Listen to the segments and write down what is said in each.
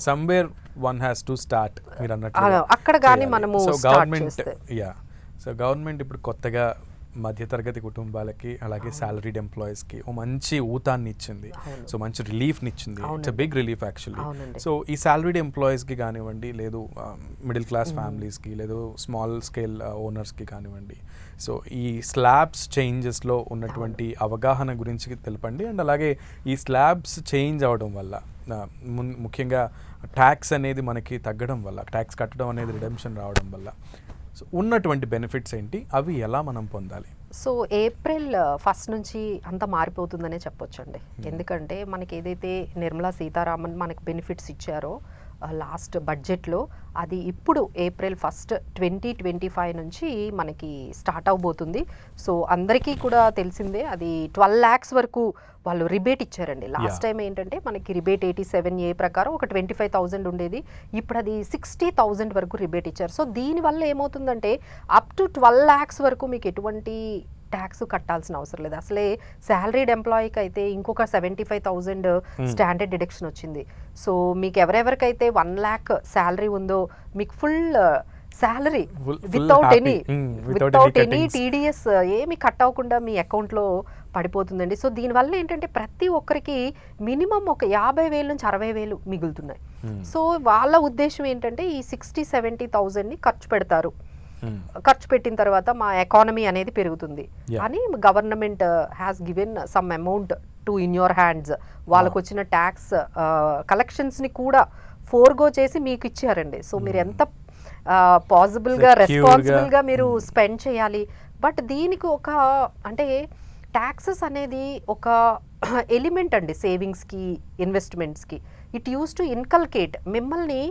Somewhere one has to start మీరు అన్నట్టు అక్కడ కానీ మనము గవర్నమెంట్ ఇప్పుడు కొత్తగా మధ్యతరగతి కుటుంబాలకి అలాగే సాలరీడ్ ఎంప్లాయీస్కి ఓ మంచి ఊతాన్ని ఇచ్చింది. సో మంచి రిలీఫ్ని ఇచ్చింది. It's big relief actually. So ఈ సాలరీడ్ ఎంప్లాయీస్కి కానివ్వండి, లేదు మిడిల్ క్లాస్ ఫ్యామిలీస్కి, లేదు స్మాల్ స్కేల్ ఓనర్స్కి కానివ్వండి, సో ఈ స్లాబ్స్ చేంజెస్లో ఉన్నటువంటి అవగాహన గురించి తెలపండి. అండ్ అలాగే ఈ స్లాబ్స్ చేంజ్ అవడం వల్ల ముఖ్యంగా ట్యాక్స్ అనేది మనకి తగ్గడం వల్ల, ట్యాక్స్ కట్టడం అనేది రిడెంప్షన్ రావడం వల్ల సో ఉన్నటువంటి బెనిఫిట్స్ ఏంటి, అవి ఎలా మనం పొందాలి? సో ఏప్రిల్ 1 నుంచి అంతా మారిపోతుందనే చెప్పొచ్చండి. ఎందుకంటే మనకి ఏదైతే నిర్మలా సీతారామన్ మనకి బెనిఫిట్స్ ఇచ్చారో లాస్ట్ బడ్జెట్లో, అది ఇప్పుడు ఏప్రిల్ 1, 2025 నుంచి మనకి స్టార్ట్ అవబోతుంది. సో అందరికీ కూడా తెలిసిందే, అది 12 lakhs వరకు వాళ్ళు రిబేట్ ఇచ్చారండి. లాస్ట్ టైం ఏంటంటే మనకి రిబేట్ 87A ప్రకారం ఒక 25,000 ఉండేది, ఇప్పుడు అది 60,000 వరకు రిబేట్ ఇచ్చారు. సో దీనివల్ల ఏమవుతుందంటే అప్ టు 12 lakhs వరకు మీకు ఎటువంటి ట్యాక్స్ కట్టాల్సిన అవసరం లేదు. అసలే శాలరీడ్ ఎంప్లాయీకి అయితే ఇంకొక 75,000 స్టాండర్డ్ డిడక్షన్ వచ్చింది. సో మీకు ఎవరెవరికైతే 1 lakh శాలరీ ఉందో మీకు full salary without any TDS ఏమి కట్ అవ్వకుండా మీ అకౌంట్లో పడిపోతుందండి. సో దీనివల్ల ఏంటంటే ప్రతి ఒక్కరికి మినిమం ఒక 50,000 నుంచి 60,000 మిగులుతున్నాయి. సో వాళ్ళ ఉద్దేశం ఏంటంటే ఈ 60-70,000ని ఖర్చు పెడతారు, ఖర్చు పెట్టిన తర్వాత మా ఎకానమీ అనేది పెరుగుతుంది అని government has given some amount to in your hands. వాళ్ళకు వచ్చిన ట్యాక్స్ కలెక్షన్స్ని కూడా ఫోర్గో చేసి మీకు ఇచ్చారండి. సో మీరు ఎంత పాసిబుల్గా రెస్పాన్సిబుల్గా మీరు స్పెండ్ చేయాలి. బట్ దీనికి ఒక అంటే ట్యాక్సెస్ అనేది ఒక ఎలిమెంట్ అండి సేవింగ్స్కి, ఇన్వెస్ట్మెంట్స్కి. ఇట్ యూస్ టు ఇన్కల్కేట్ మిమ్మల్ని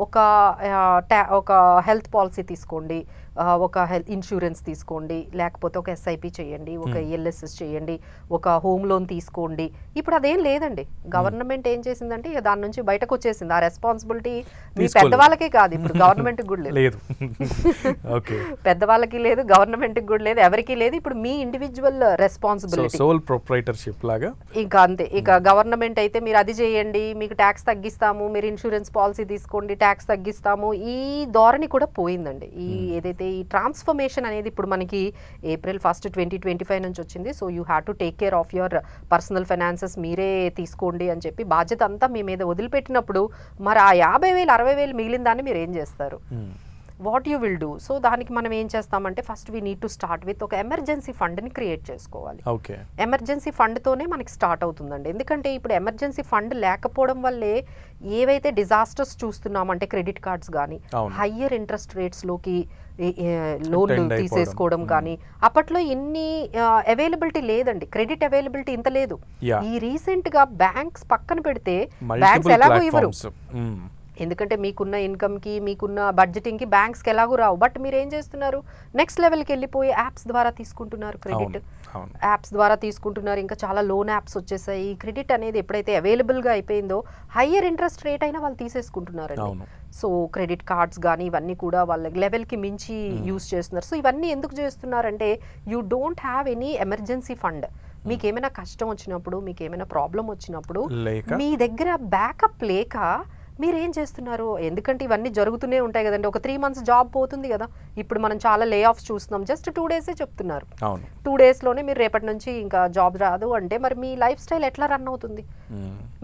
ఒక హెల్త్ పాలసీ తీసుకోండి, ఒక హెల్త్ ఇన్సూరెన్స్ తీసుకోండి, లేకపోతే ఒక ఎస్ఐపి చేయండి, ఒక ఎల్ఎస్ఎస్ చేయండి, ఒక హోమ్ లోన్ తీసుకోండి. ఇప్పుడు అదేం లేదండి. గవర్నమెంట్ ఏం చేసిందంటే దాని నుంచి బయటకు వచ్చేసింది. ఆ రెస్పాన్సిబిలిటీ మీ పెద్దవాళ్ళకే కాదు, ఇప్పుడు గవర్నమెంట్కి కూడా లేదు, పెద్దవాళ్ళకి లేదు, గవర్నమెంట్కి కూడా లేదు, ఎవరికి లేదు. ఇప్పుడు మీ ఇండివిజువల్ రెస్పాన్సిబిలిటీ, సోల్ ప్రొప్రైటర్షిప్ లాగా. ఇంకా అంతే. ఇక గవర్నమెంట్ అయితే మీరు అది చేయండి, మీకు ట్యాక్స్ తగ్గిస్తాము, మీరు ఇన్సూరెన్స్ పాలసీ తీసుకోండి, ట్యాక్స్ తగ్గిస్తాము, ఈ ధోరణి కూడా పోయిందండి. ఈ ఏదైతే ఈ ట్రాన్స్ఫర్మేషన్ అనేది ఇప్పుడు మనకి ఏప్రిల్ 1, 2025 నుంచి వచ్చింది. So you have to take care of your personal finances, మీరే తీసుకోండి అని చెప్పి బాధ్యత అంతా మీ మీద వదిలిపెట్టినప్పుడు మరి ఆ 50,000, 60,000 మిగిలిన దాన్ని మీరు ఏం చేస్తారు? What you will do? So దానికి మనం ఏం చేస్తామంటే first we need to start with ఒక ఎమర్జెన్సీ ఫండ్ని క్రియేట్ చేసుకోవాలి. ఎమర్జెన్సీ ఫండ్తోనే మనకి స్టార్ట్ అవుతుందండి. ఎందుకంటే ఇప్పుడు ఎమర్జెన్సీ ఫండ్ లేకపోవడం వల్లే ఏవైతే డిజాస్టర్స్ చూస్తున్నామంటే క్రెడిట్ కార్డ్స్ కానీ హయ్యర్ ఇంట్రెస్ట్ రేట్స్లోకి లోన్లు తీసేసుకోవడం కానీ, అప్పట్లో ఇన్ని అవైలబిలిటీ లేదండి, క్రెడిట్ అవైలబిలిటీ ఇంత లేదు. ఈ రీసెంట్గా బ్యాంక్స్ పక్కన పెడితే బ్యాంక్స్ ఎలాగో ఇవ్వరు, ఎందుకంటే మీకున్న ఇన్కమ్కి, మీకున్న బడ్జెటింగ్కి బ్యాంక్స్కి ఎలాగూ రావు. బట్ మీరు ఏం చేస్తున్నారు, నెక్స్ట్ లెవెల్కి వెళ్ళిపోయి యాప్స్ ద్వారా తీసుకుంటున్నారు, క్రెడిట్ యాప్స్ ద్వారా తీసుకుంటున్నారు. ఇంకా చాలా లోన్ యాప్స్ వచ్చేసాయి. ఈ క్రెడిట్ అనేది ఎప్పుడైతే అవైలబుల్గా అయిపోయిందో హయ్యర్ ఇంట్రెస్ట్ రేట్ అయినా వాళ్ళు తీసేసుకుంటున్నారండి. సో క్రెడిట్ కార్డ్స్ కానీ ఇవన్నీ కూడా వాళ్ళ లెవెల్కి మించి యూజ్ చేస్తున్నారు. సో ఇవన్నీ ఎందుకు చేస్తున్నారంటే you don't have any emergency fund. మీకు ఏమైనా కష్టం వచ్చినప్పుడు, మీకు ఏమైనా ప్రాబ్లం వచ్చినప్పుడు మీ దగ్గర బ్యాకప్ లేక మీరేం చేస్తున్నారు? ఎందుకంటే ఇవన్నీ జరుగుతూనే ఉంటాయి కదండి. ఒక 3 months జాబ్ పోతుంది కదా. ఇప్పుడు మనం చాలా లే ఆఫ్స్ చూస్తున్నాం. జస్ట్ 2 days చెప్తున్నారు. 2 daysలోనే మీరు రేపటి నుంచి ఇంకా జాబ్ రాదు అంటే మరి మీ లైఫ్ స్టైల్ ఎట్లా రన్ అవుతుంది?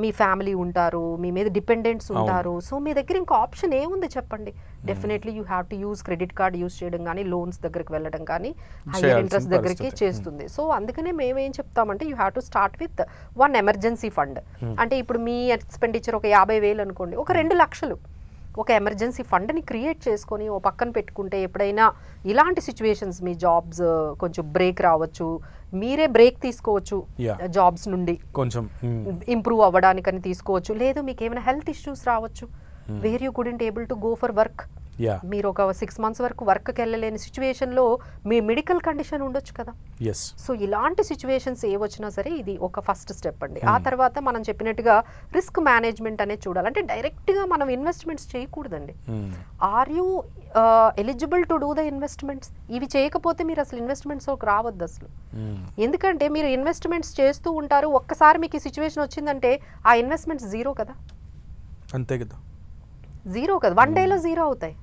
మీ ఫ్యామిలీ ఉంటారు, మీ మీద డిపెండెంట్స్ ఉంటారు. సో మీ దగ్గర ఇంకా ఆప్షన్ ఏముంది చెప్పండి? Definitely you have to use credit card use చేయడం కానీ, లోన్స్ దగ్గరికి వెళ్ళడం కానీ, హైయర్ ఇంట్రెస్ట్ దగ్గరికి చేస్తుంది. సో అందుకనే మేమేం చెప్తామంటే you have to start with 1 emergency fund. అంటే ఇప్పుడు మీ ఎక్స్పెండిచర్ ఒక 50,000 అనుకోండి, ఒక 2 లక్షలు ఒక ఎమర్జెన్సీ ఫండ్ని క్రియేట్ చేసుకొని ఓ పక్కన పెట్టుకుంటే ఎప్పుడైనా ఇలాంటి సిచ్యువేషన్స్, మీ జాబ్స్ కొంచెం బ్రేక్ రావచ్చు, మీరే బ్రేక్ తీసుకోవచ్చు జాబ్స్ నుండి, కొంచెం ఇంప్రూవ్ అవ్వడానికని తీసుకోవచ్చు. లేదు మీకు ఏమైనా హెల్త్ ఇష్యూస్ రావచ్చు, where you couldn't able to go for work, మీరు ఒక 6 months వరకు వర్క్కి వెళ్ళలేని సిచ్యువేషన్లో మీ మెడికల్ కండిషన్ ఉండొచ్చు కదా. సో ఇలాంటి సిచ్యువేషన్స్ ఏ వచ్చినా సరే ఇది ఒక ఫస్ట్ స్టెప్ అండి. ఆ తర్వాత మనం చెప్పినట్టుగా రిస్క్ మేనేజ్మెంట్ అనేది చూడాలి. అంటే డైరెక్ట్గా మనం ఇన్వెస్ట్మెంట్స్ చేయకూడదండి. Are you eligible to do the investments? ఇవి చేయకపోతే మీరు అసలు ఇన్వెస్ట్మెంట్స్ రావద్దు అసలు. ఎందుకంటే మీరు ఇన్వెస్ట్మెంట్స్ చేస్తూ ఉంటారు, ఒక్కసారి మీకు ఈ సిచ్యువేషన్ వచ్చిందంటే ఆ ఇన్వెస్ట్మెంట్స్ జీరో కదా. అంతే కదా. జీరో కదా, 1 డేలో జీరో అవుతాయి,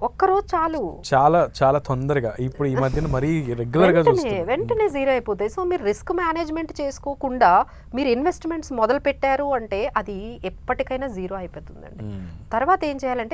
ఒక్కరోజు చాలు, చాలా చాలా తొందరగా. ఇప్పుడు ఈ మధ్యన మరీ రెగ్యులర్గా వెంటనే జీరో అయిపోతాయి. సో మీరు రిస్క్ మేనేజ్మెంట్ చేసుకోకుండా మీరు ఇన్వెస్ట్మెంట్స్ మొదలు పెట్టారు అంటే అది ఎప్పటికైనా జీరో అయిపోతుందండి. తర్వాత ఏం చేయాలంటే